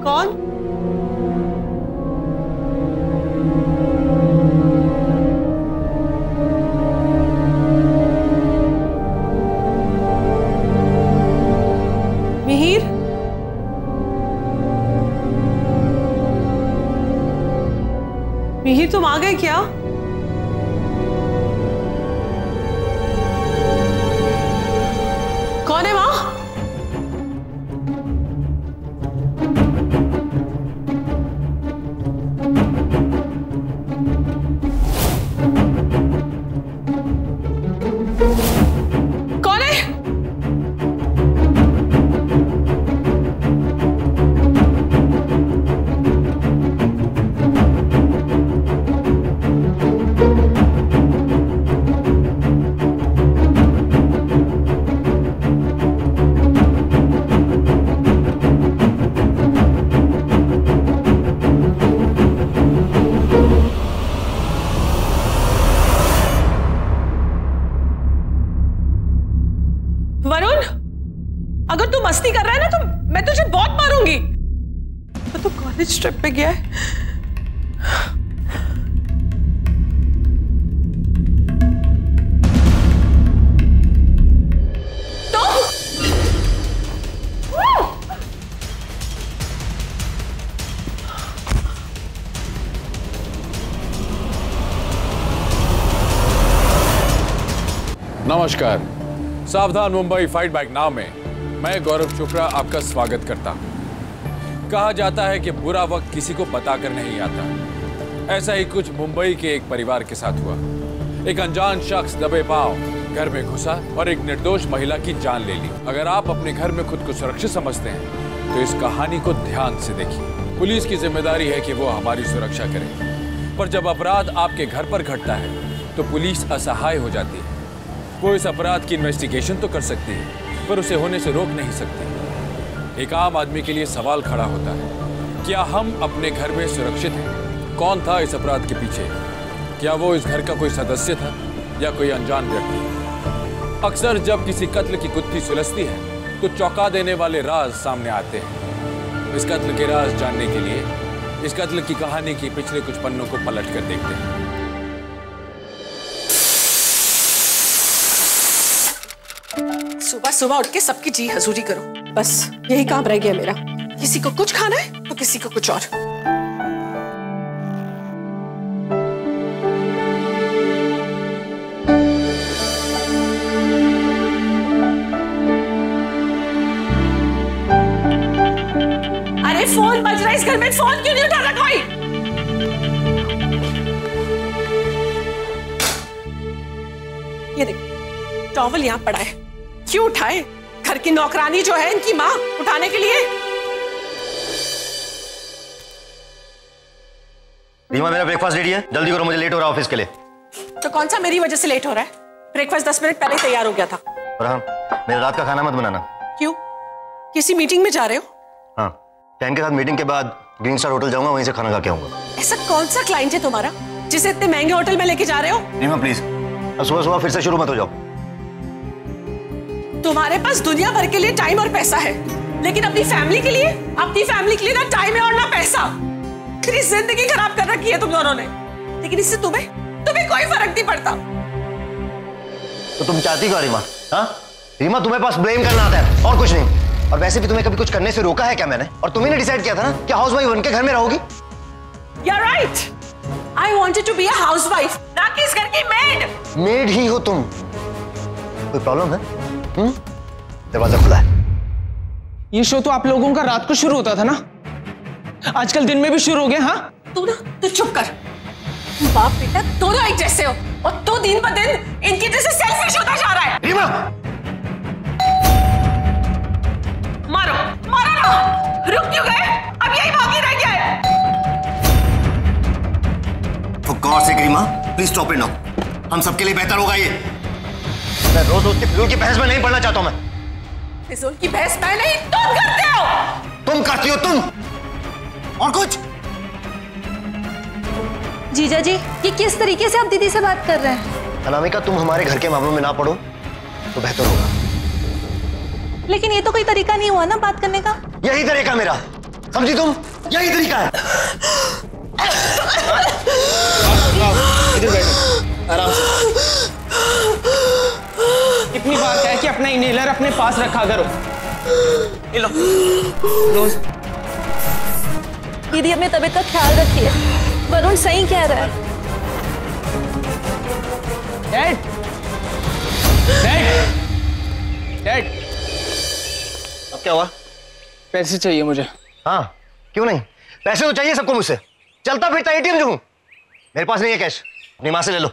कौन? मिहिर? मिहिर, तुम आ गए क्या? कौन है वहां? कौन है? वरुण, अगर तू मस्ती कर रहा है ना तो मैं तुझे बहुत मारूंगी। मैं तो कॉलेज ट्रिप पे गया है। नमस्कार। सावधान मुंबई फाइट बैक नाउ में मैं गौरव चोपड़ा आपका स्वागत करता हूं। कहा जाता है कि बुरा वक्त किसी को बताकर नहीं आता। ऐसा ही कुछ मुंबई के एक परिवार के साथ हुआ। एक अनजान शख्स दबे पांव घर में घुसा और एक निर्दोष महिला की जान ले ली। अगर आप अपने घर में खुद को सुरक्षित समझते हैं तो इस कहानी को ध्यान से देखिए। पुलिस की जिम्मेदारी है कि वो हमारी सुरक्षा करे, पर जब अपराध आपके घर पर घटता है तो पुलिस असहाय हो जाती है। वो इस अपराध की इन्वेस्टिगेशन तो कर सकती है, पर उसे होने से रोक नहीं सकती। एक आम आदमी के लिए सवाल खड़ा होता है, क्या हम अपने घर में सुरक्षित हैं? कौन था इस अपराध के पीछे? क्या वो इस घर का कोई सदस्य था या कोई अनजान व्यक्ति? अक्सर जब किसी कत्ल की गुत्थी सुलझती है तो चौंका देने वाले राज सामने आते हैं। इस कत्ल के राज जानने के लिए इस कत्ल की कहानी की पिछले कुछ पन्नों को पलट कर देखते हैं। सुबह सुबह उठ के सबकी जी हजूरी करो, बस यही काम रह गया मेरा। किसी को कुछ खाना है तो किसी को कुछ और। अरे फोन बज रहा है इस घर में, फोन क्यों नहीं उठा रहा कोई? ये देख, टॉवल यहां पड़ा है, क्यों उठाए? घर की नौकरानी जो है इनकी माँ उठाने के लिए। रीमा, मेरा ब्रेकफास्ट रेडी है, जल्दी करो, मुझे लेट हो रहा है ऑफिस के लिए। तो कौन सा मेरी वजह से लेट हो रहा है? ब्रेकफास्ट 10 मिनट पहले तैयार हो गया था। और हाँ, मेरा रात का खाना मत बनाना। क्यों? किसी मीटिंग में जा रहे हो? हाँ, क्लाइंट के साथ मीटिंग के बाद ग्रीन स्टार होटल जाऊंगा, वहीं से खाना खा के आऊंगा। ऐसा कौन सा क्लाइंट है तुम्हारा जिसे इतने महंगे होटल में लेके जा रहे हो? रीमा प्लीज, अब सुबह सुबह फिर से शुरू मत हो जाओ। तुम्हारे पास दुनिया भर के लिए टाइम और पैसा है, लेकिन अपनी फैमिली के लिए ना टाइम है और ना पैसा। मेरी जिंदगी खराब कर रखी है तुम दोनों ने, लेकिन इससे तुम्हें कोई फर्क नहीं पड़ता। तो तुम चाहती क्या रीमा? हाँ रीमा, तुम्हें पास ब्लेम करना आता है और कुछ नहीं। और वैसे भी तुम्हें कभी कुछ करने से रोका है क्या मैंने? और तुम्ही ने डिसाइड किया था ना कि हाउसवाइफ बनके घर में रहोगी। You're right. I wanted to be a housewife, ना कि इस घर की मेड। मेड ही हो तुम। कोई प्रॉब्लम है? दरवाजा खुला है। ये शो तो आप लोगों का रात को शुरू होता था ना, आजकल दिन में भी शुरू हो गया। हाँ तू चुप कर। बाप बेटा दोनों एक जैसे हो, और तू दिन ब दिन इनकी जैसे सेल्फिश होता जा रहा है। रीमा, मारो ना, रुक क्यों गए? अब यही बाकी रह गया है। For God's sake Reema, please stop it now. हम सबके लिए बेहतर होगा ये। मैं रोज उसकी फिजूल की बहस में नहीं पड़ना चाहता हूं। मैं फिजूल की बहस मैं नहीं, तुम करते हो। तुम करती हो, तुम और कुछ। जीजा जी, ये किस तरीके से आप दीदी से बात कर रहे हैं? अनामिका, तुम हमारे घर के मामलों में ना पड़ो तो बेहतर होगा। लेकिन ये तो कोई तरीका नहीं हुआ ना बात करने का। यही तरीका मेरा। समझी तुम? यही तरीका है। इधर बैठो आराम से। कितनी बार कहा है कि अपना इनहेलर अपने पास रखा करो। ये लो रोज। दीदी अपनी तबीयत का ख्याल रखिए, वरुण सही कह रहा है। डैड डैड डैड, अब क्या हुआ? पैसे चाहिए मुझे। हाँ क्यों नहीं, पैसे तो चाहिए सबको मुझसे। चलता फिरता एटीएम जो हूं। मेरे पास नहीं है कैश, अपनी मां से ले लो।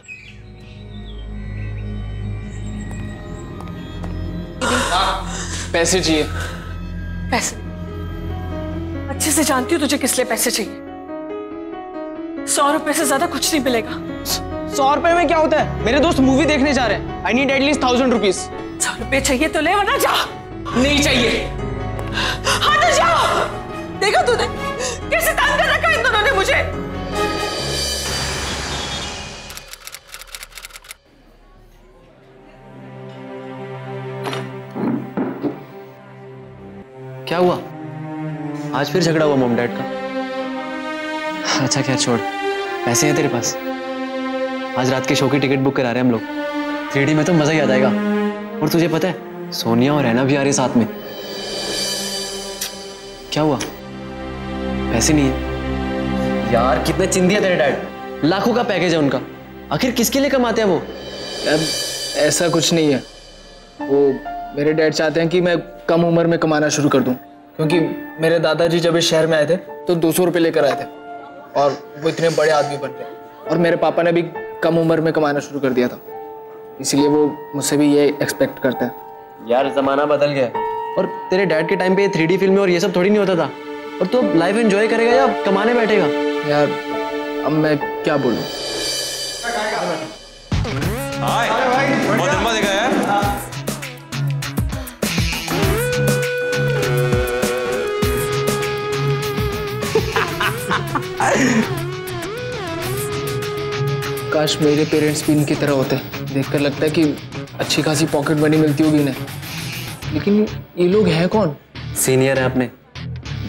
पैसे चाहिए। पैसे? अच्छे से जानती हूँ तुझे किस लिए पैसे चाहिए। 100 रुपए से ज्यादा कुछ नहीं मिलेगा। 100 रुपए में क्या होता है? मेरे दोस्त मूवी देखने जा रहे हैं। I need at least 1000 rupees. 100 रुपए चाहिए तो ले, वरना जा। नहीं चाहिए। हाँ तो जा। देखा तूने कैसे तंग कर रखा इन दोनों ने मुझे। क्या हुआ? आज फिर झगड़ा हुआ मॉम डैड का? अच्छा क्या छोड़, पैसे हैं तेरे पास? आज रात के शो की टिकट बुक करा रहे हैं हम लोग। 3D में तो मजा ही आ जाएगा। और तुझे पता है सोनिया और रैना भी आ रही साथ में। क्या हुआ? पैसे नहीं है? यार कितने चिंदी है तेरे डैड, लाखों का पैकेज है उनका। आखिर किसके लिए कमाते हैं वो? ऐसा कुछ नहीं है। वो मेरे डैड चाहते हैं कि मैं कम उम्र में कमाना शुरू कर दूं, क्योंकि मेरे दादाजी जब इस शहर में आए थे तो 200 रुपये लेकर आए थे और वो इतने बड़े आदमी बन गए। और मेरे पापा ने भी कम उम्र में कमाना शुरू कर दिया था, इसलिए वो मुझसे भी ये एक्सपेक्ट करते हैं। यार जमाना बदल गया है। और तेरे डैड के टाइम पे 3D फिल्में और ये सब थोड़ी नहीं होता था। और तू अब लाइफ एंजॉय करेगा या कमाने बैठेगा? यार अब मैं क्या बोलूं? हाय, बहुत दिन बाद देखा यार। काश मेरे पेरेंट्स भी इनकी तरह होते। देखकर लगता है कि अच्छी खासी पॉकेट मनी मिलती होगी इन्हें। लेकिन ये लोग हैं कौन? सीनियर है अपने,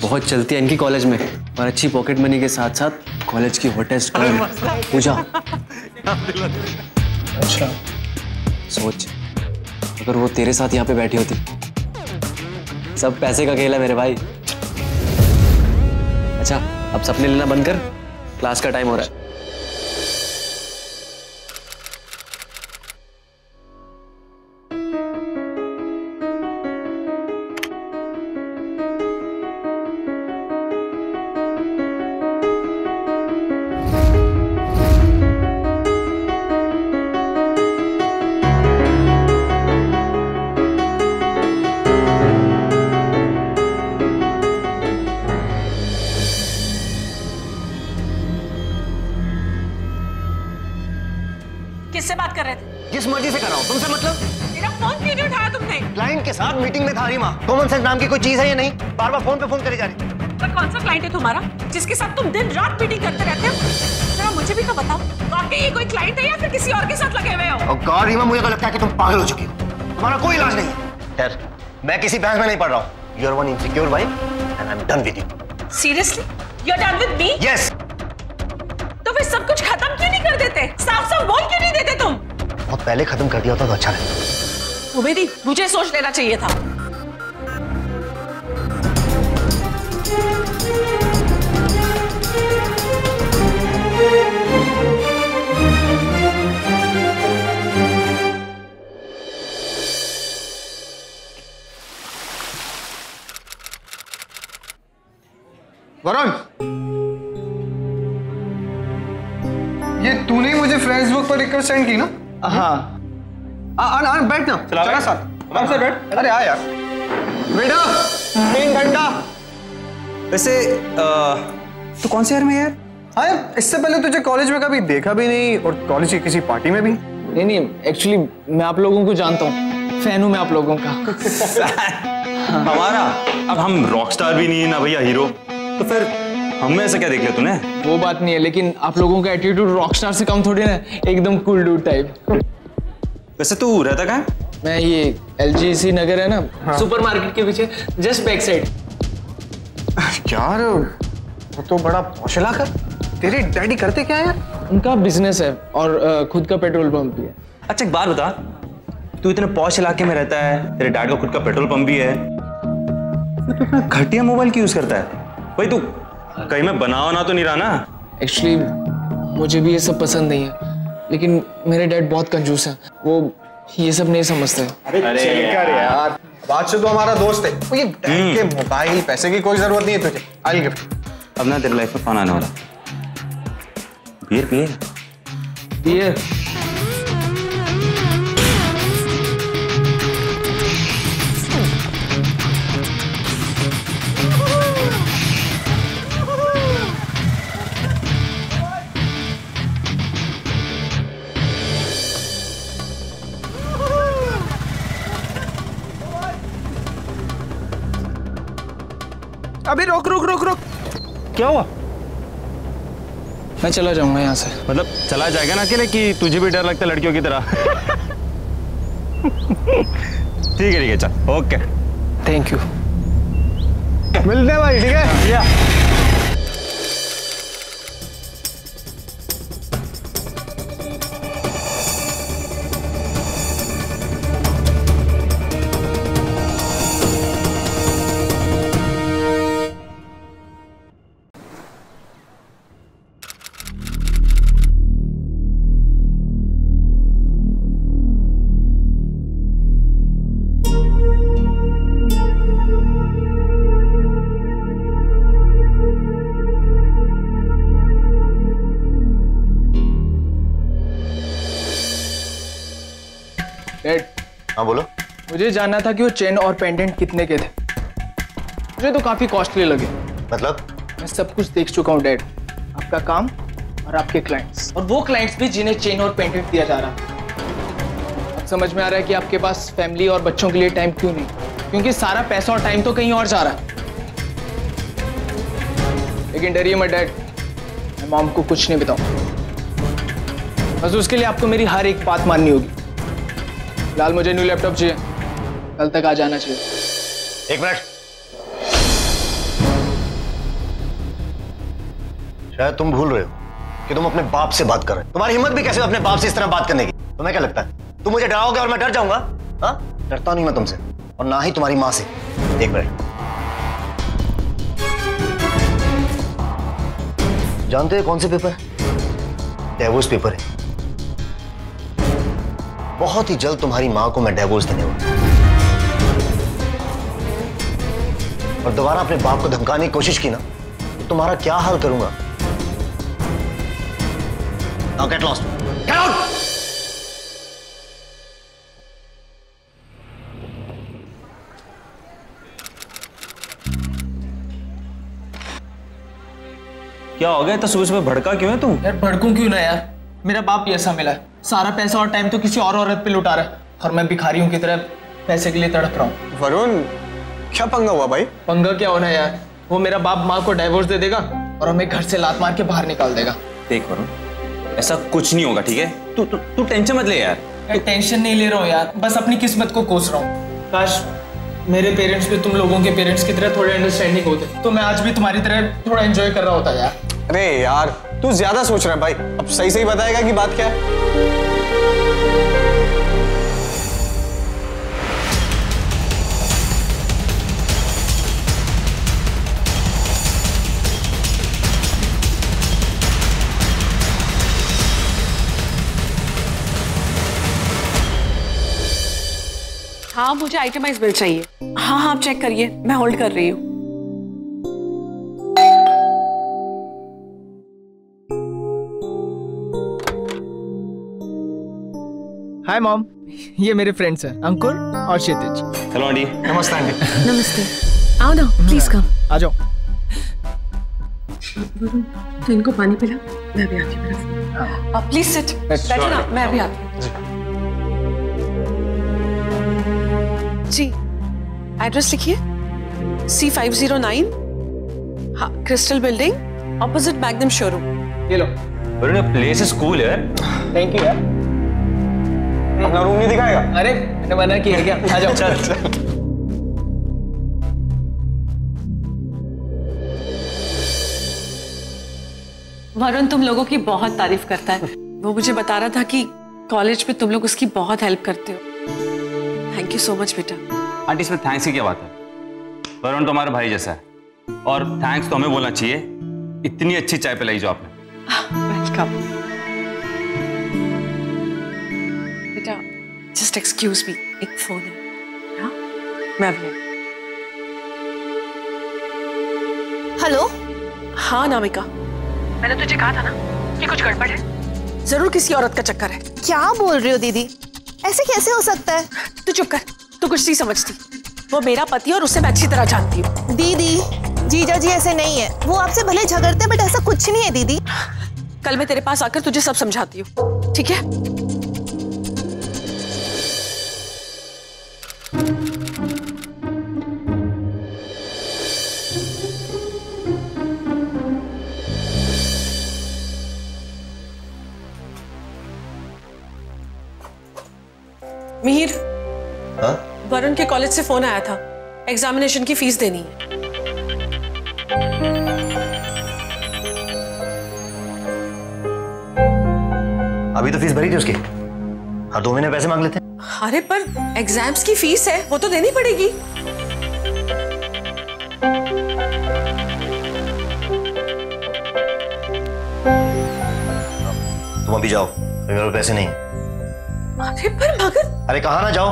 बहुत चलती है इनकी कॉलेज में। और अच्छी पॉकेट मनी के साथ साथ कॉलेज की हॉटेस्ट गर्ल पूजा। अच्छा, सोच अगर वो तेरे साथ यहाँ पे बैठी होती। सब पैसे का खेल है मेरे भाई। अच्छा अब सपने लेना बंद कर, क्लास का टाइम हो रहा है। किससे बात कर रहे थे? जिस मर्जी से कराओ, तुमसे मतलब? मेरा फोन क्यों नहीं उठाया तुमने? क्लाइंट के साथ मीटिंग में था रीमा। कॉमन सेंस नाम की कोई चीज है या नहीं? बार बार फोन पे फोन करी जा रही। पर कौन सा क्लाइंट है तुम्हारा जिसके साथ तुम दिन रात मीटिंग करते रहते हो? जरा मुझे भी तो बताओ, वाकई ये कोई क्लाइंट है या फिर किसी और के साथ लगे हुए हो? और गॉड रीमा, मुझे तो लगता है कि तुम पागल हो चुकी हो। तुम्हारा कोई इलाज नहीं है। खैर, मैं किसी बहस में नहीं पड़ रहा हूँ। You are one insecure wife and I am done with you. Seriously? You are done with me? Yes. तो फिर सब कुछ खत्म क्यों नहीं कर देते? साफ साफ बोल क्यों नहीं देते तुम? बहुत पहले खत्म कर दिया होता तो अच्छा रहता। उमेदी, मुझे सोच लेना चाहिए था। वरुण, ये तूने ही मुझे फेसबुक पर रिक्वेस्ट सेंड की ना? हाँ। बैठ ना, चला साथ। आराम से बैठ। अरे आ यार। बेटा 3 घंटा। वैसे तू कौन से ईयर में यार? हाँ यार, इससे पहले तुझे कॉलेज में कभी देखा भी नहीं और कॉलेज की किसी पार्टी में भी नहीं, एक्चुअली मैं आप लोगों को जानता हूँ, फैन हूँ मैं आप लोगों का। हमारा अब हम रॉकस्टार भी नहीं है ना भैया हीरो, तो फिर हमें ऐसा क्या देख लिया तूने? वो बात नहीं है, लेकिन आप लोगों का एटीट्यूड रॉकस्टार से कम थोड़ी ना, एकदम कूल डूड टाइप। वैसे तू रहता कहाँ है? मैं ये LGC नगर है ना, सुपरमार्केट के पीछे, जस्ट बैक साइड। यार वो तो बड़ा पॉश इलाका है। तेरे डैडी करते क्या है यार? उनका बिजनेस है और खुद का पेट्रोल पंप भी है। अच्छा एक बात बता, तू इतने पॉश इलाके में रहता है, तेरे डैड का खुद का पेट्रोल पंप भी है, तो अपना घटिया मोबाइल क्यों यूज करता है भाई? तू कहीं में बनाओ ना तो नहीं रहा ना? एक्चुअली मुझे भी ये सब पसंद नहीं है, लेकिन मेरे डैड बहुत कंजूस है, वो ये सब नहीं समझते। अरे चल यार, बात से तो हमारा दोस्त है। ये डैड के मोबाइल पैसे की कोई जरूरत नहीं है तुझे। आई गिफ्ट। अब ना तेरे लाइफ में फन आने वाला। बियर पिए? बियर? अभी रोक रोक रोक रोक। क्या हुआ? मैं चला जाऊंगा यहाँ से। मतलब चला जाएगा ना अकेले, कि तुझे भी डर लगता है लड़कियों की तरह? ठीक है चल, ओके थैंक यू। मिलते हैं भाई, ठीक है? या डैड, हाँ बोलो। मुझे जानना था कि वो चेन और पेंडेंट कितने के थे। मुझे तो काफी कॉस्टली लगे। मतलब? मैं सब कुछ देख चुका हूँ डैड, आपका काम और आपके क्लाइंट्स, और वो क्लाइंट्स भी जिन्हें चेन और पेंडेंट दिया जा रहा है। अब समझ में आ रहा है कि आपके पास फैमिली और बच्चों के लिए टाइम क्यों नहीं, क्योंकि सारा पैसा और टाइम तो कहीं और जा रहा है। लेकिन डरिए मत डैड, मैं मॉम को कुछ नहीं बताऊं। बस उसके लिए आपको मेरी हर एक बात माननी होगी। फिलहाल मुझे न्यू लैपटॉप चाहिए, कल तक आ जाना चाहिए। एक मिनट, शायद तुम भूल रहे हो कि तुम अपने बाप से बात कर रहे हो। तुम्हारी हिम्मत भी कैसे अपने बाप से इस तरह बात करने की? तुम्हें क्या लगता है तुम मुझे डराओगे और मैं डर जाऊंगा? हाँ, डरता नहीं मैं तुमसे, और ना ही तुम्हारी मां से। एक मिनट, जानते हो कौन से पेपर? डिवोर्स पेपर है। बहुत ही जल्द तुम्हारी मां को मैं डिवोर्स देने वाला, और दोबारा अपने बाप को धमकाने की कोशिश की ना तो तुम्हारा क्या हाल करूंगा। Now get lost. Get out! क्या हो गया? तो सुबह सुबह भड़का क्यों है तू? यार भड़कूं क्यों ना यार, मेरा बाप ऐसा मिला है, सारा पैसा और टाइम तो किसी और औरत पे लुटा रहा है, और मैं भिखारियों की तरह पैसे के लिए तड़प रहा हूँ। वरुण, क्या पंगा हुआ भाई? पंगा क्या होना यार, वो मेरा बाप माँ को डाइवोर्स दे देगा और हमें घर से लात मार के बाहर निकाल देगा। देख वरुण, ऐसा कुछ नहीं होगा, ठीक है? तू टेंशन मत ले यार। मैं टेंशन नहीं ले रहा हूँ यार, बस अपनी किस्मत को कोस रहा हूँ। काश मेरे पेरेंट्स भी तुम लोगों के पेरेंट्स की तरह थोड़े अंडरस्टैंडिंग होते, तो मैं आज भी तुम्हारी तरह थोड़ा एंजॉय कर रहा होता यार। अरे यार तू ज्यादा सोच रहा है भाई, अब सही सही बताएगा कि बात क्या है? हाँ, मुझे आइटमाइज बिल चाहिए। हाँ हाँ, आप चेक करिए, मैं होल्ड कर रही हूँ। हाय मॉम, ये मेरे फ्रेंड्स हैं अंकुर और क्षितिज। Hello aunty. नमस्ते आंटी। नमस्ते, आओ ना प्लीज कम। आ जाओ। तो इनको पानी पिला, मैं भी आती हूँ। प्लीज सिट, बैठो ना, मैं भी आती हूँ। जी, एड्रेस लिखिए। C509, हाँ, crystal building, opposite magnum showroom. ये लो। वरुण, प्लेस इज कूल है। थैंक यू यार। अपना रूम नहीं दिखाएगा? अरे मैंने मना किया क्या? आ जाओ। चल वरुण तुम लोगों की बहुत तारीफ करता है। वो मुझे बता रहा था कि कॉलेज में तुम लोग उसकी बहुत हेल्प करते हो। थैंक यू सो मच बेटा। आंटी इसमें थैंक्स की क्या बात है? वरुण तो हमारा भाई जैसा है और थैंक्स तो हमें बोलना चाहिए। इतनी अच्छी चाय पिलाई जो आपने। वेलकम बेटा। जस्ट एक्सक्यूज मी, एक फोन है। हाँ मैं अभी। हेलो। हाँ अनामिका, मैंने तुझे कहा था ना कि कुछ गड़बड़ है। जरूर किसी औरत का चक्कर है। क्या बोल रही हो दीदी? ऐसे कैसे हो सकता है? तू चुप कर, तू कुछ नहीं समझती। वो मेरा पति और उसे मैं अच्छी तरह जानती हूँ। दीदी जीजा जी ऐसे नहीं है, वो आपसे भले झगड़ते बट ऐसा कुछ नहीं है दीदी। कल मैं तेरे पास आकर तुझे सब समझाती हूँ, ठीक है? मिहिर, वरुण के कॉलेज से फोन आया था, एग्जामिनेशन की फीस देनी है। अभी तो फीस भरी थी उसकी, हर 2 महीने पैसे मांग लेते। अरे पर एग्जाम्स की फीस है, वो तो देनी पड़ेगी। तुम अभी जाओ, मेरे पास पैसे नहीं है। अरे पर मगर, अरे कहाँ ना जाओ।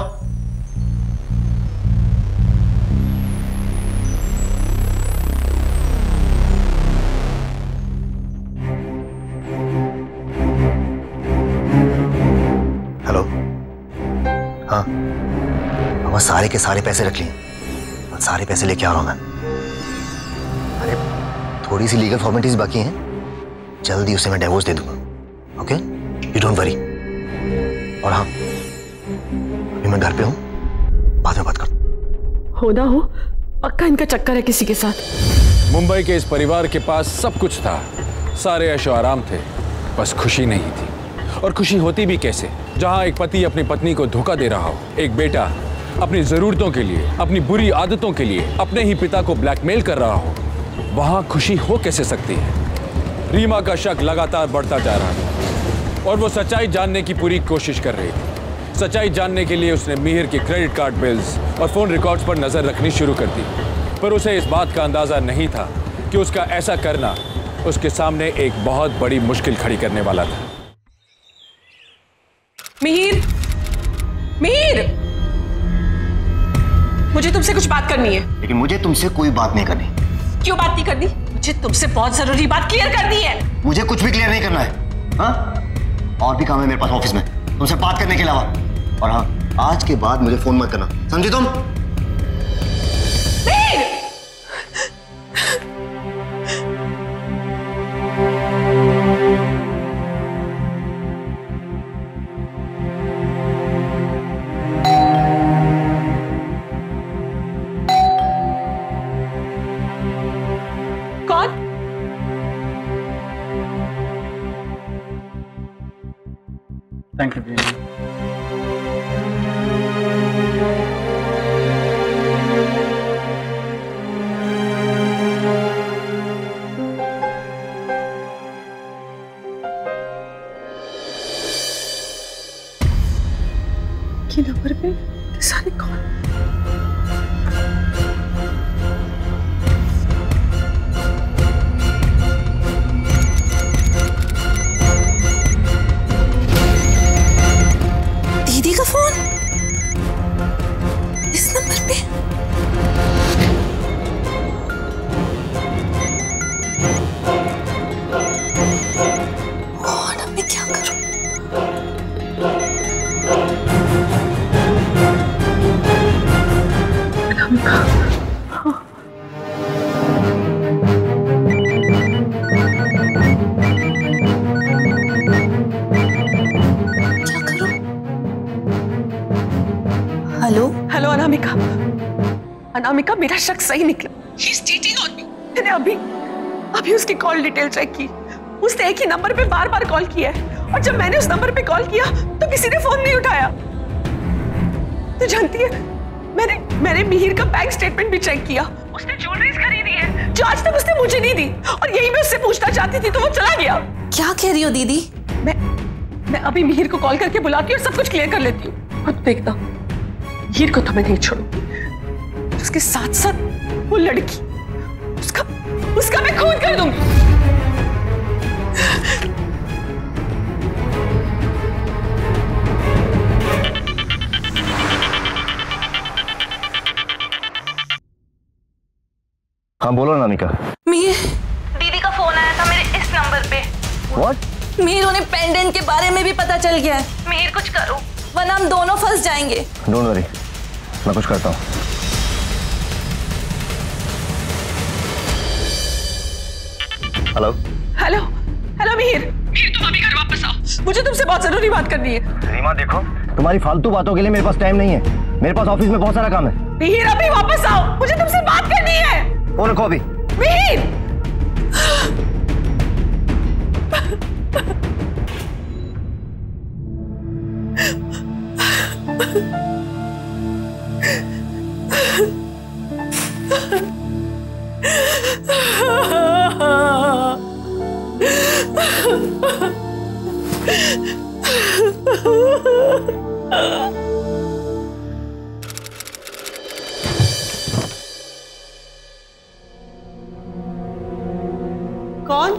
हेलो, हाँ अब सारे के सारे पैसे रख लिए और सारे पैसे लेके आ रहा हूं मैं। अरे थोड़ी सी लीगल फॉर्मेलिटीज बाकी हैं, जल्दी उसे मैं डिवोर्स दे दूंगा। Okay, you don't worry. और हाँ, अभी मैं घर पे हूँ, बाद में बात करता हूँ। हो ना हो, पक्का इनका चक्कर है किसी के साथ। मुंबई के इस परिवार के पास सब कुछ था, सारे ऐशो आराम थे, बस खुशी नहीं थी। और खुशी होती भी कैसे, जहां एक पति अपनी पत्नी को धोखा दे रहा हो, एक बेटा अपनी जरूरतों के लिए, अपनी बुरी आदतों के लिए अपने ही पिता को ब्लैकमेल कर रहा हो, वहां खुशी हो कैसे सकती है? रीमा का शक लगातार बढ़ता जा रहा था और वो सच्चाई जानने की पूरी कोशिश कर रही थी। सच्चाई जानने के लिए उसने मिहिर के क्रेडिट कार्ड बिल्स और फोन रिकॉर्ड्स पर नजर रखनी शुरू कर दी, पर उसे इस बात का अंदाजा नहीं था कि उसका ऐसा करना उसके सामने एक बहुत बड़ी मुश्किल खड़ी करने वाला था। मिहिर, मिहिर, मुझे तुमसे कुछ बात करनी है। लेकिन मुझे तुमसे कोई बात नहीं करनी। क्यों बात नहीं करनी? मुझे तुमसे बहुत जरूरी बात क्लियर करनी है। मुझे कुछ भी क्लियर नहीं करना है। हाँ? और भी काम है मेरे पास ऑफिस में, तुमसे बात करने के अलावा। और हाँ, आज के बाद मुझे फोन मत करना, समझी तुम? कौन? Thank you. के नंबर पे सारे कॉल। दीदी का फोन इस नंबर पे। और अब मैं क्या करूं? Hello hello Anamika. अनामिका, मेरा शक सही निकला। He is cheating on me। मैंने अभी उसकी कॉल डिटेल चेक की। उसने एक ही नंबर पे बार बार कॉल किया है और जब मैंने उस नंबर पे कॉल किया तो किसी ने फोन नहीं उठाया। तो जानती है, मैंने मिहिर का बैंक स्टेटमेंट भी चेक किया। उसने ज्वेलरीज खरीदी है, जो आज तक उसने मुझे नहीं दी, और यही मैं उससे पूछना चाहती थी तो वो चला गया। क्या कह रही हो दीदी? मैं अभी मिहिर को कॉल करके बुलाती हूँ और सब कुछ क्लियर कर लेती हूँ। खुद देखना, मिहिर को तो मैं नहीं छोड़ूंगी, उसके साथ साथ वो लड़की, उसका मैं खून कर दूंगी। हाँ बोलो नामिका। मिहिर, दीदी का फोन आया था मेरे इस नंबर पे। What? मिहिर, उन्हें पेंडेंट के बारे में भी पता चल गया है। मिहिर कुछ करो वरना हम दोनों फंस जाएंगे। डोंट वरी, मैं कुछ करता हूँ। हेलो हेलो हेलो मिहिर, तुम अभी घर वापस आओ, मुझे तुमसे बहुत जरूरी बात करनी है। रीमा देखो, तुम्हारी फालतू बातों के लिए मेरे पास टाइम नहीं है, मेरे पास ऑफिस में बहुत सारा काम है। मिहिर अभी वापस आओ, मुझे तुमसे बात करनी है। फोन रखो अभी। मिहिर, कौन?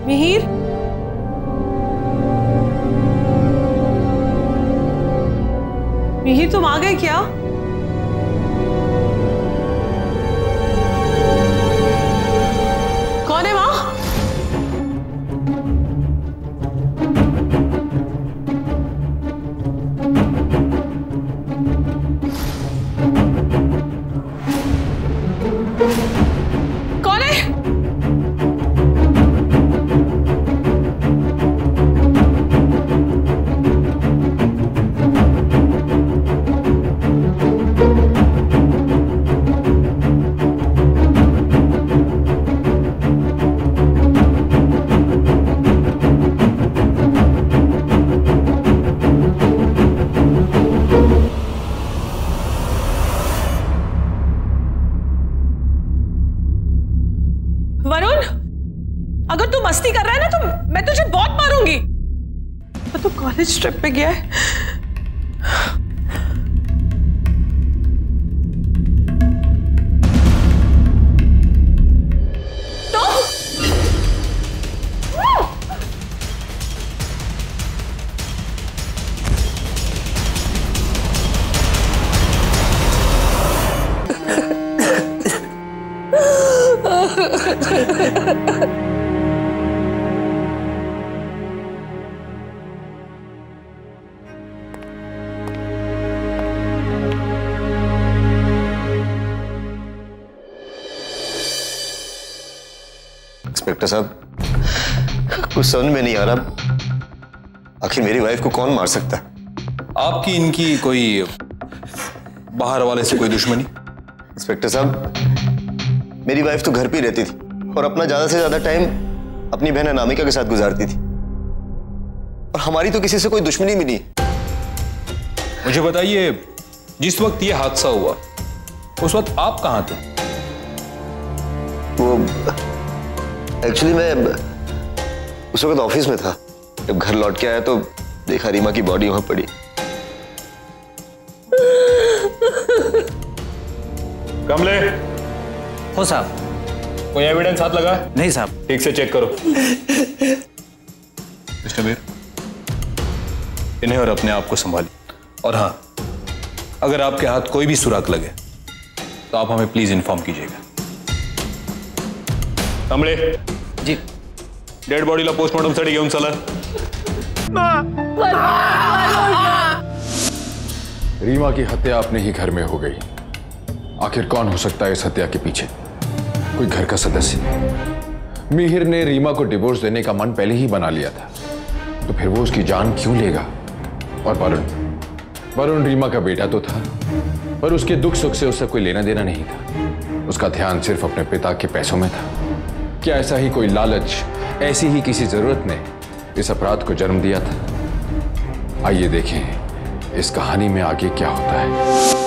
मिहिर, मिहिर तुम आ गए क्या? कौन है वहां? कौन है? वरुण, अगर तू मस्ती कर रहा है ना तो मैं तुझे बहुत मारूंगी। तो तू कॉलेज ट्रिप पे गया है? तो इंस्पेक्टर साहब, कुछ समझ में नहीं आ रहा, आखिर मेरी वाइफ को कौन मार सकता है? आपकी इनकी कोई बाहर वाले से कोई दुश्मनी? इंस्पेक्टर साहब, मेरी वाइफ तो घर पे ही रहती थी और अपना ज्यादा से ज्यादा टाइम अपनी बहन अनामिका के साथ गुजारती थी, और हमारी तो किसी से कोई दुश्मनी भी नहीं। मुझे बताइए, जिस वक्त ये हादसा हुआ उस वक्त आप कहां थे? वो एक्चुअली मैं उस वक्त ऑफिस में था, जब घर लौट के आया तो देखा रीमा की बॉडी वहां पड़ी। कमले। हो साहब। कोई एविडेंस हाथ लगा? नहीं साहब। ठीक से चेक करो। मिस्टर मीर, इन्हें और अपने आप को संभालिए, और हाँ, अगर आपके हाथ कोई भी सुराग लगे तो आप हमें प्लीज इन्फॉर्म कीजिएगा। कमले जी। डेड बॉडीला पोस्टमॉर्टमसाठी घेऊन चला। रीमा की हत्या अपने ही घर में हो गई। आखिर कौन हो सकता है इस हत्या के पीछे? कोई घर का सदस्य। मिहिर ने रीमा को डिवोर्स देने का मन पहले ही बना लिया था, तो फिर वो उसकी जान क्यों लेगा? और वरुण रीमा का बेटा तो था, पर उसके दुख सुख से उससे कोई लेना देना नहीं था। उसका ध्यान सिर्फ अपने पिता के पैसों में था। क्या ऐसा ही कोई लालच ऐसी ही किसी जरूरत ने इस अपराध को जन्म दिया था। आइए देखें इस कहानी में आगे क्या होता है।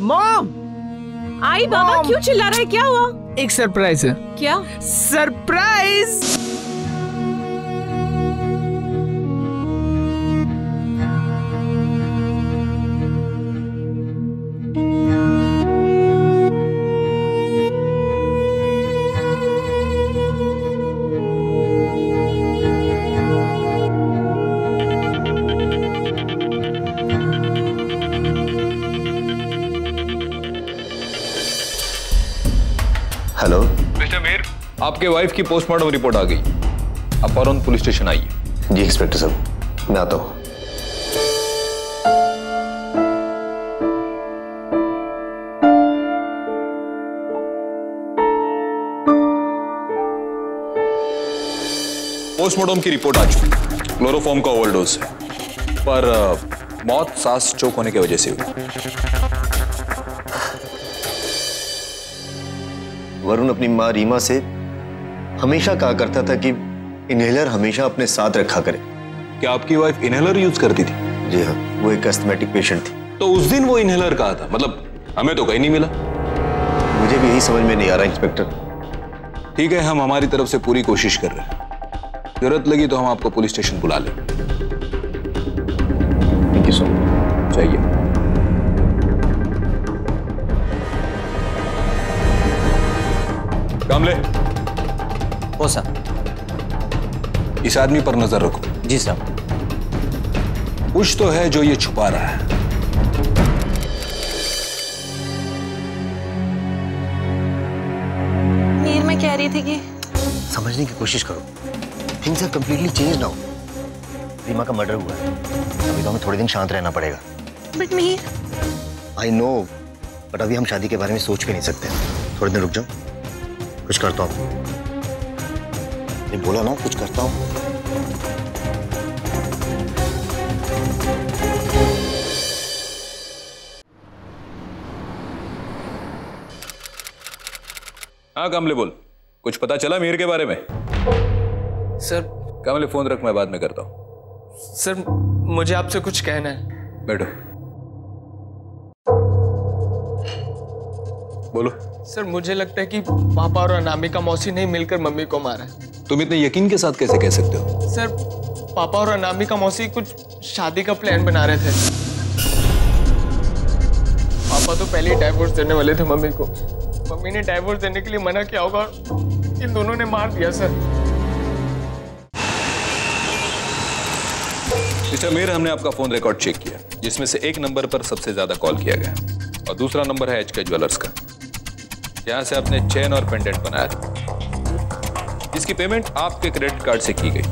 मॉम! आई बाबा, क्यों चिल्ला रहा है? क्या हुआ? एक सरप्राइज है। क्या सरप्राइज? हेलो मिस्टर मीर, आपके वाइफ की पोस्टमार्टम रिपोर्ट आ गई। आप फौरन पुलिस स्टेशन आइए। जी इंस्पेक्टर साहब, मैं आता हूं। पोस्टमार्टम की रिपोर्ट आ चुकी। क्लोरोफॉर्म का ओवरडोज है, पर मौत सांस चोक होने की वजह से हुई। वरुण अपनी माँ रीमा से हमेशा कहा करता था कि इनहेलर हमेशा अपने साथ रखा करे। क्या आपकी वाइफ इनहेलर यूज करती थी? जी हाँ, वो एक अस्थमैटिक पेशेंट थी। तो उस दिन वो इनहेलर कहा था, मतलब हमें तो कहीं नहीं मिला। मुझे भी यही समझ में नहीं आ रहा इंस्पेक्टर। ठीक है, हम हमारी तरफ से पूरी कोशिश कर रहे हैं। जरूरत लगी तो हम आपको पुलिस स्टेशन बुला लें। Thank you so much. चाहिए। कामले, ओ सर। इस आदमी पर नजर रखो। जी साहब। कुछ तो है जो ये छुपा रहा है। मीर, मैं कह रही थी कि समझने की कोशिश करो। Things are completely change now. Reema का मर्डर हुआ है, अभी तो हमें थोड़े दिन शांत रहना पड़ेगा। But Mir. I know, but अभी हम शादी के बारे में सोच भी नहीं सकते। थोड़े दिन रुक जाओ, कुछ करता हूं। ये बोला ना, कुछ करता हूं। हाँ कामले, बोल। कुछ पता चला मीर के बारे में? सर। कामले फोन रख, मैं बाद में करता हूं। सर, मुझे आपसे कुछ कहना है। बैठो। बोलो। सर, मुझे लगता है कि पापा और अनामिका मौसी ने मिलकर मम्मी को मारा है। तुम इतने यकीन के साथ कैसे कह सकते हो? सर, पापा और अनामिका मौसी कुछ शादी का प्लान बना रहे थे। पापा तो पहले ही डाइवोर्स देने वाले थे मम्मी को। मम्मी ने डाइवोर्स देने के लिए मना किया होगा और इन दोनों ने मार दिया। सर, मिस्टर मीर, हमने आपका फोन रिकॉर्ड चेक किया, जिसमें से एक नंबर पर सबसे ज्यादा कॉल किया गया और दूसरा नंबर है HK ज्वेलर्स का, जहां से आपने चेन और पेंडेंट बनाया था, जिसकी पेमेंट आपके क्रेडिट कार्ड से की गई।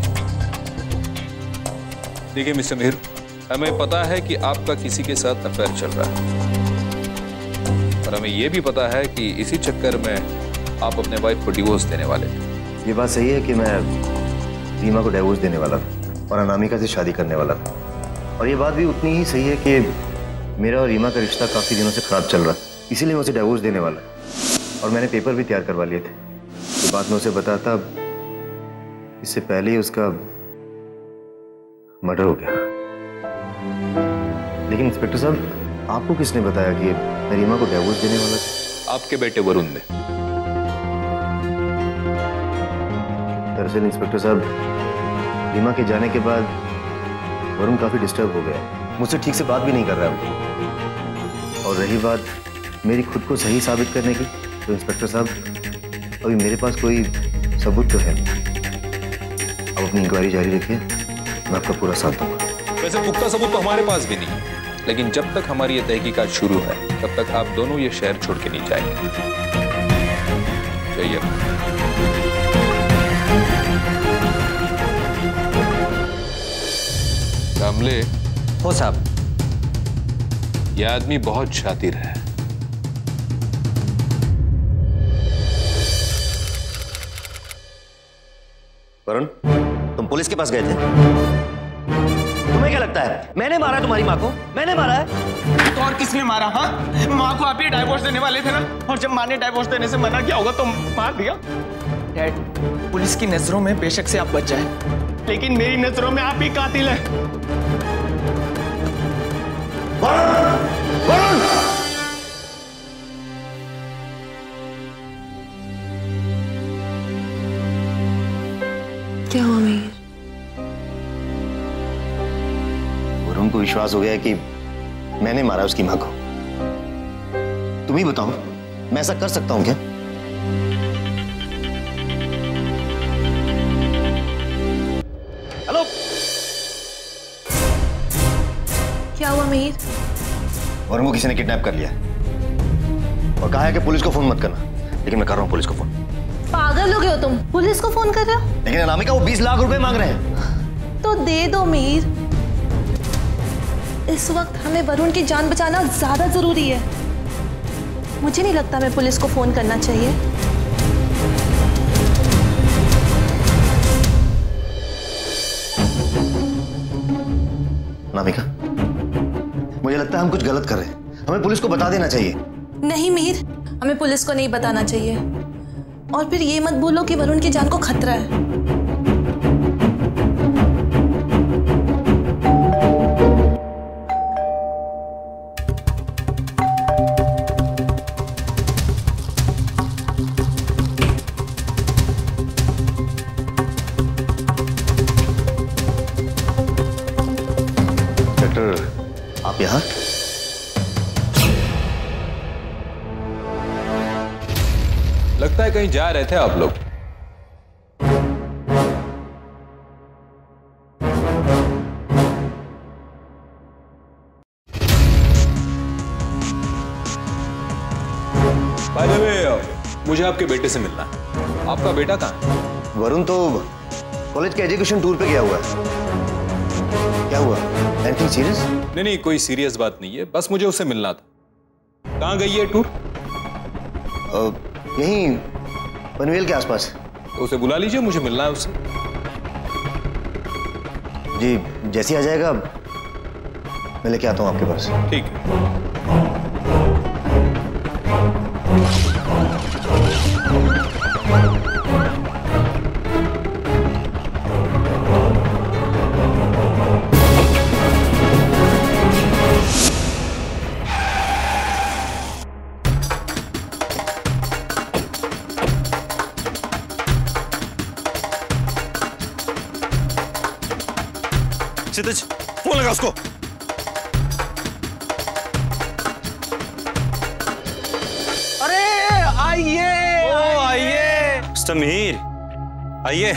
देखिए मिस्टर मीर, हमें पता है कि आपका किसी के साथ अफेयर चल रहा है, और हमें यह भी पता है कि इसी चक्कर में आप अपने वाइफ को डिवोर्स देने वाले थे। ये बात सही है कि मैं रीमा को डिवोर्स देने वाला था और अनामिका से शादी करने वाला था, और ये बात भी उतनी ही सही है कि मेरा और रीमा का रिश्ता काफ़ी दिनों से खराब चल रहा है, इसीलिए मैं उसे डिवोर्स देने वाला है। और मैंने पेपर भी तैयार करवा लिए थे। ये बात मैं उसे बताता, इससे पहले ही उसका मर्डर हो गया। लेकिन इंस्पेक्टर साहब, आपको किसने बताया कि मैं रीमा को डिवोर्स देने वाला था? आपके बेटे वरुण ने। दरअसल इंस्पेक्टर साहब, रीमा के जाने के बाद वरुण काफ़ी डिस्टर्ब हो गया, मुझसे ठीक से बात भी नहीं कर रहा है। और रही बात मेरी खुद को सही साबित करने की, तो इंस्पेक्टर साहब अभी मेरे पास कोई सबूत तो है नहीं। अब अपनी इंक्वायरी जारी रखिए, मैं आपका पूरा साथ दूंगा। वैसे पुख्ता सबूत तो हमारे पास भी नहीं है, लेकिन जब तक हमारी ये तहकीकात शुरू है तब तक आप दोनों ये शहर छोड़ के नहीं जाएंगे। चाहिए कामले। हो साहब। यह आदमी बहुत शातिर है। वरुण, तुम पुलिस के पास गए थे? तुम्हें क्या लगता है मैंने मारा तुम्हारी माँ को? मैंने मारा है? तो और किसने मारा? हाँ, माँ को आप ही डाइवोर्स देने वाले थे ना, और जब माँ ने डाइवोर्स देने से मना किया होगा तो मार दिया। डैड, पुलिस की नजरों में बेशक से आप बच जाए, लेकिन मेरी नजरों में आप ही कातिल हैं। वरुण! क्या हुआ मीर? वरुण को विश्वास हो गया है कि मैंने मारा उसकी माँ को। तुम ही बताओ, मैं ऐसा कर सकता हूं क्या? हेलो, क्या हुआ मीर? वरुण को किसी ने किडनैप कर लिया और कहा है कि पुलिस को फोन मत करना, लेकिन मैं कर रहा हूं पुलिस को फोन। पागल हो गए हो तुम? पुलिस को फोन कर रहे हो? लेकिन अनामिका, वो 20 लाख रुपए मांग रहे हैं। तो दे दो मीर। इस वक्त हमें वरुण की जान बचाना ज्यादा जरूरी है। मुझे नहीं लगता हमें पुलिस को फोन करना चाहिए। अनामिका, मुझे लगता है हम कुछ गलत कर रहे हैं। हमें पुलिस को बता देना चाहिए। नहीं मीर, हमें पुलिस को नहीं बताना चाहिए। और फिर ये मत बोलो कि वरुण की जान को खतरा है। डॉक्टर, आप यहाँ? लगता है कहीं जा रहे थे आप लोग। बाय द वे, मुझे आपके बेटे से मिलना है। आपका बेटा कहाँ है? वरुण तो कॉलेज के एजुकेशन टूर पे गया हुआ है। क्या हुआ? Anything serious? नहीं, कोई सीरियस बात नहीं है, बस मुझे उससे मिलना था। कहाँ गई है टूर? यहीं पनवेल के आसपास। तो उसे बुला लीजिए, मुझे मिलना है उससे। जी, जैसे ही आ जाएगा मैं लेके आता हूँ आपके पास। ठीक है। क्षितिज, फोन लगा उसको। अरे आइए, ओ आइए मिस्टर मीर, आइए।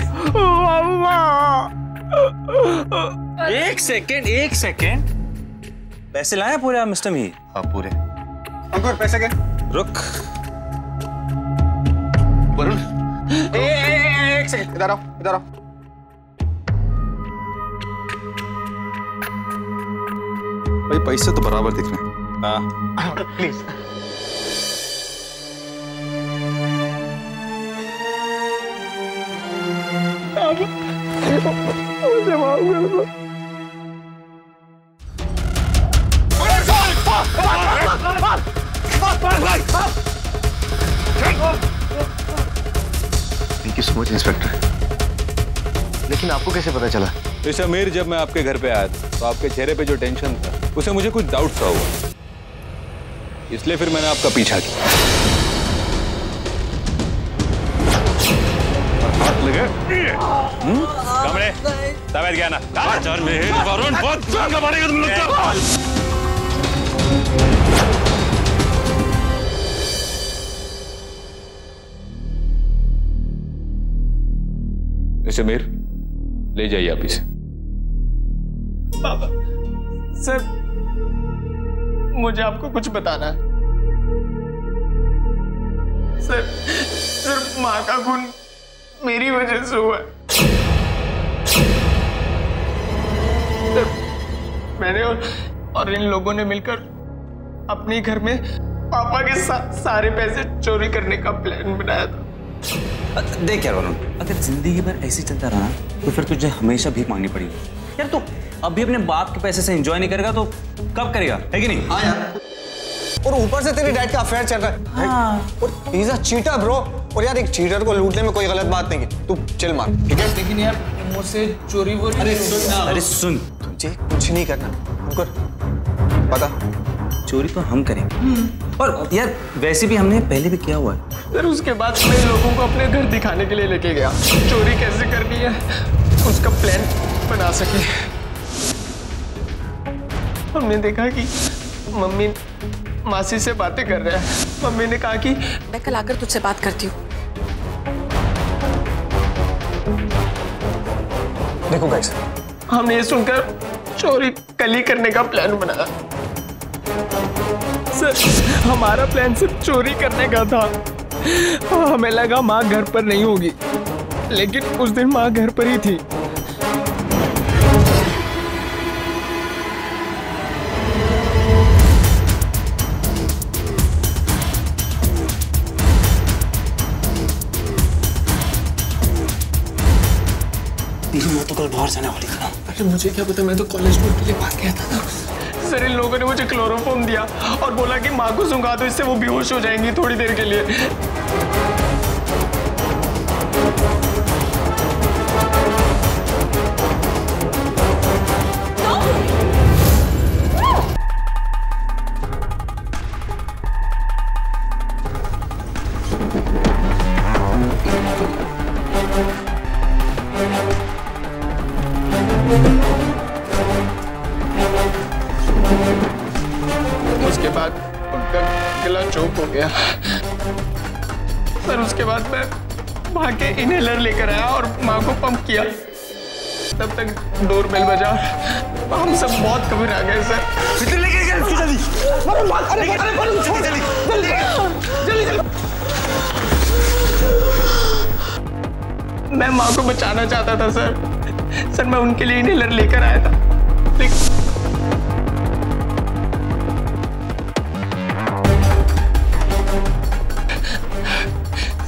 एक सेकेंड। पैसे लाए पूरे आप मिस्टर मीर? हाँ, पूरे। अंकुर, पैसे के? रुक। वरुण, एक सेकेंड, इधर आओ। भाई पैसे तो बराबर दिख रहे हैं। हाँ please. Thank you so much inspector. लेकिन आपको कैसे पता चला? मिस्टर मीर, जब मैं आपके घर पे आया था तो आपके चेहरे पे जो टेंशन था उसे मुझे कुछ डाउट सा हुआ, इसलिए फिर मैंने आपका पीछा किया। कमरे तबीयत क्या ना? वरुण बहुत जान का मारेगा तुम लोग का। मिस्टर मीर, ले जाइए आप इसे। पापा, सर, मुझे आपको कुछ बताना है। सर, माँ का खून मेरी वजह से हुआ है। सर, मैंने और इन लोगों ने मिलकर अपने घर में पापा के सारे पैसे चोरी करने का प्लान बनाया था। देख यार वरुण, अगर जिंदगी भर ऐसे चलता रहा तो फिर तुझे हमेशा भीख मांगनी पड़ेगी। यार तू अब भी अपने बाप के पैसे से एंजॉय नहीं करेगा तो कब करेगा, है कि नहीं? हाँ यार, और ऊपर से तेरी डैड का अफेयर चल रहा है। हाँ। और he is a cheater bro. और यार एक चीटर को लूटने में कोई गलत बात नहीं की, तू चिल मार, ठीक है? लेकिन यार मुझसे चोरी वोरी। अरे सुन, तुझे कुछ नहीं करना, हमको पता, चोरी तो हम करेंगे। और यार वैसे भी हमने पहले भी किया हुआ है। फिर उसके बाद मैं लोगों को अपने घर दिखाने के लिए लेके गया, चोरी कैसे करनी है उसका प्लान बना सके। हमने देखा कि मम्मी मासी से बातें कर रहे हैं। मम्मी ने कहा कि मैं कल आकर तुझसे बात करती हूँ। देखो गाइस, हमने ये सुनकर चोरी कल ही करने का प्लान बनाया। सर, हमारा प्लान सिर्फ चोरी करने का था। हमें लगा माँ घर पर नहीं होगी, लेकिन उस दिन माँ घर पर ही थी। तो कल बाहर जाने वाली था। अरे मुझे क्या पता, मैं तो कॉलेज में के लिए बात किया था ना। सर, इन लोगों ने मुझे क्लोरोफॉर्म दिया और बोला कि माँ को सुंघा दो, इससे वो बेहोश हो जाएंगी थोड़ी देर के लिए। उसके बाद उनका गला चोक हो गया। सर, उसके बाद मैं माँ के इनहेलर लेकर आया और माँ को पंप किया। तब तक डोरबेल बजा, हम सब बहुत घबरा गए सर। मैं माँ को बचाना चाहता था सर, मैं उनके लिए इनहेलर लेकर आया था।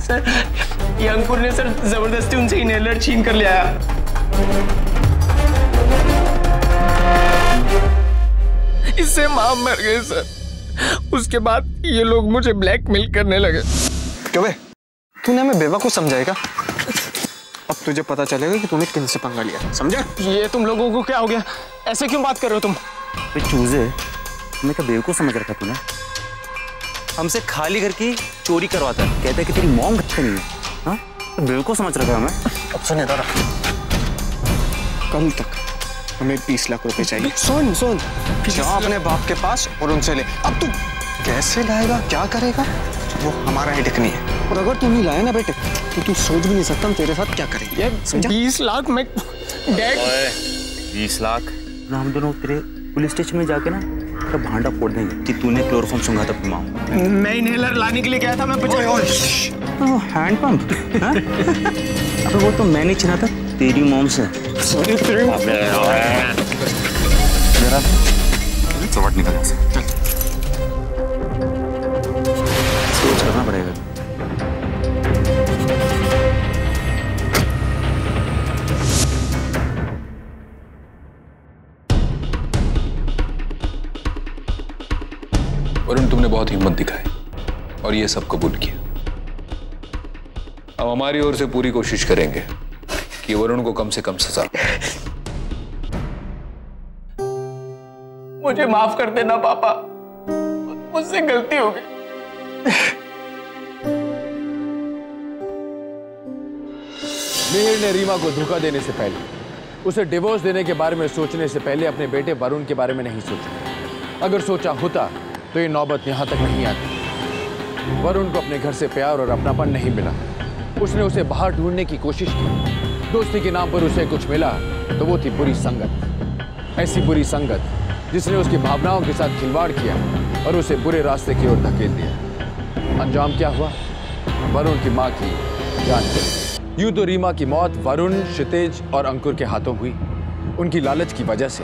सर, ये अंकुर ने सर जबरदस्ती उनसे इनहेलर छीन कर ले आया। इससे माँ मर गई सर। उसके बाद ये लोग मुझे ब्लैकमेल करने लगे। क्यों बे? तूने हमें बेवकूफ समझाएगा? अब तुझे पता चलेगा कि तूने किनसे पंगा लिया, समझा? ये तुम लोगों को क्या हो गया? ऐसे क्यों बात कर रहे हो तुम? चूजे, हमें क्या बेवकूफ समझ रखा तूने? हमसे खाली घर की चोरी करवाता है, कहता है कि तेरी मॉम घर नहीं है। हाँ, तो बेवकूफ समझ रखा है हमें। अब सुने दादा, कल तक हमें 20 लाख रुपए चाहिए। सुन जा अपने बाप के पास और उनसे ले। अब तू कैसे लाएगा, क्या करेगा, वो हमारा हेडेक नहीं है। और अगर तू नहीं लाया ना बेटे, तो तू सोच भी नहीं सकता हम तेरे साथ क्या करेंगे। 20 लाख में डैड। 20 लाख ना, हम दोनों तेरे पुलिस स्टेशन में जाके ना तो भांडा फोड़ देंगे कि तूने क्लोरोफॉर्म सुंघा था अपनी माँ। मैं इनहेलर लाने के लिए गया था, मैं हैंड पंप। अबे वो तो मैंने छीना था तेरी मॉम से। चौबट निकल यहाँ से। सोच करना पड़ेगा। वरुण, तुमने बहुत हिम्मत दिखाई और ये सब कबूल किया। अब हमारी ओर से पूरी कोशिश करेंगे कि वरुण को कम से कम सजा। मुझे माफ कर देना पापा, मुझसे गलती हो गई। मिहिर ने रीमा को धोखा देने से पहले, उसे डिवोर्स देने के बारे में सोचने से पहले अपने बेटे वरुण के बारे में नहीं सोचा। अगर सोचा होता तो ये नौबत यहां तक नहीं आती। वरुण को अपने घर से प्यार और अपनापन नहीं मिला। उसने उसे बाहर ढूंढने की कोशिश की। दोस्ती के नाम पर उसे कुछ मिला तो वो थी बुरी संगत। ऐसी बुरी संगत जिसने उसकी भावनाओं के साथ खिलवाड़ किया और उसे बुरे रास्ते की ओर धकेल दिया। अंजाम क्या हुआ? वरुण की मां की जान चली। यूं तो रीमा की मौत वरुण, क्षितिज और अंकुर के हाथों हुई, उनकी लालच की वजह से।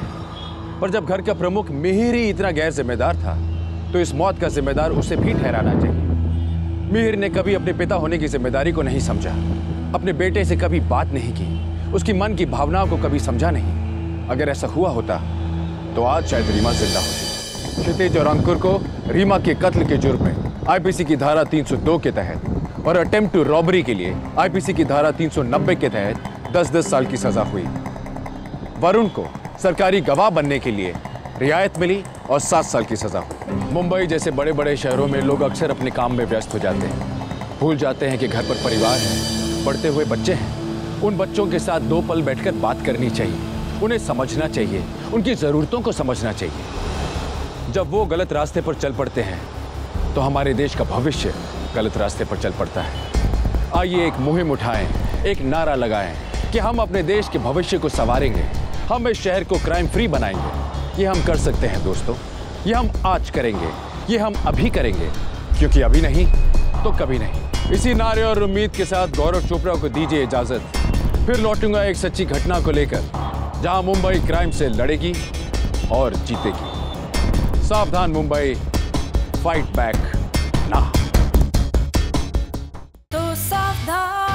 पर जब घर का प्रमुख मिहिर ही इतना गैर जिम्मेदार था तो इस मौत का जिम्मेदार उसे भी ठहराना चाहिए। मिहिर ने कभी अपने पिता होने की जिम्मेदारी को नहीं समझा, अपने बेटे से कभी बात नहीं की, उसकी मन की भावनाओं को कभी समझा नहीं। अगर ऐसा हुआ होता तो आज शायद रीमा जिंदा होती। क्षितिज और अंकुर को रीमा के कत्ल के जुर्म में आईपीसी की धारा 302 के तहत और अटेम्प्ट टू रॉबरी के लिए आईपीसी की धारा 390 के तहत 10-10 साल की सजा हुई। वरुण को सरकारी गवाह बनने के लिए रियायत मिली और 7 साल की सजा हुई। मुंबई जैसे बड़े बड़े शहरों में लोग अक्सर अपने काम में व्यस्त हो जाते हैं, भूल जाते हैं कि घर पर परिवार है, पढ़ते हुए बच्चे हैं। उन बच्चों के साथ 2 पल बैठकर बात करनी चाहिए, उन्हें समझना चाहिए, उनकी ज़रूरतों को समझना चाहिए। जब वो गलत रास्ते पर चल पड़ते हैं तो हमारे देश का भविष्य गलत रास्ते पर चल पड़ता है। आइए एक मुहिम उठाएं, एक नारा लगाएं कि हम अपने देश के भविष्य को संवारेंगे, हम इस शहर को क्राइम फ्री बनाएंगे। ये हम कर सकते हैं दोस्तों, ये हम आज करेंगे, ये हम अभी करेंगे, क्योंकि अभी नहीं तो कभी नहीं। इसी नारे और उम्मीद के साथ गौरव चोपड़ा को दीजिए इजाजत। फिर लौटूंगा एक सच्ची घटना को लेकर, जहां मुंबई क्राइम से लड़ेगी और जीतेगी। सावधान मुंबई, फाइट बैक ना। तो सावधान।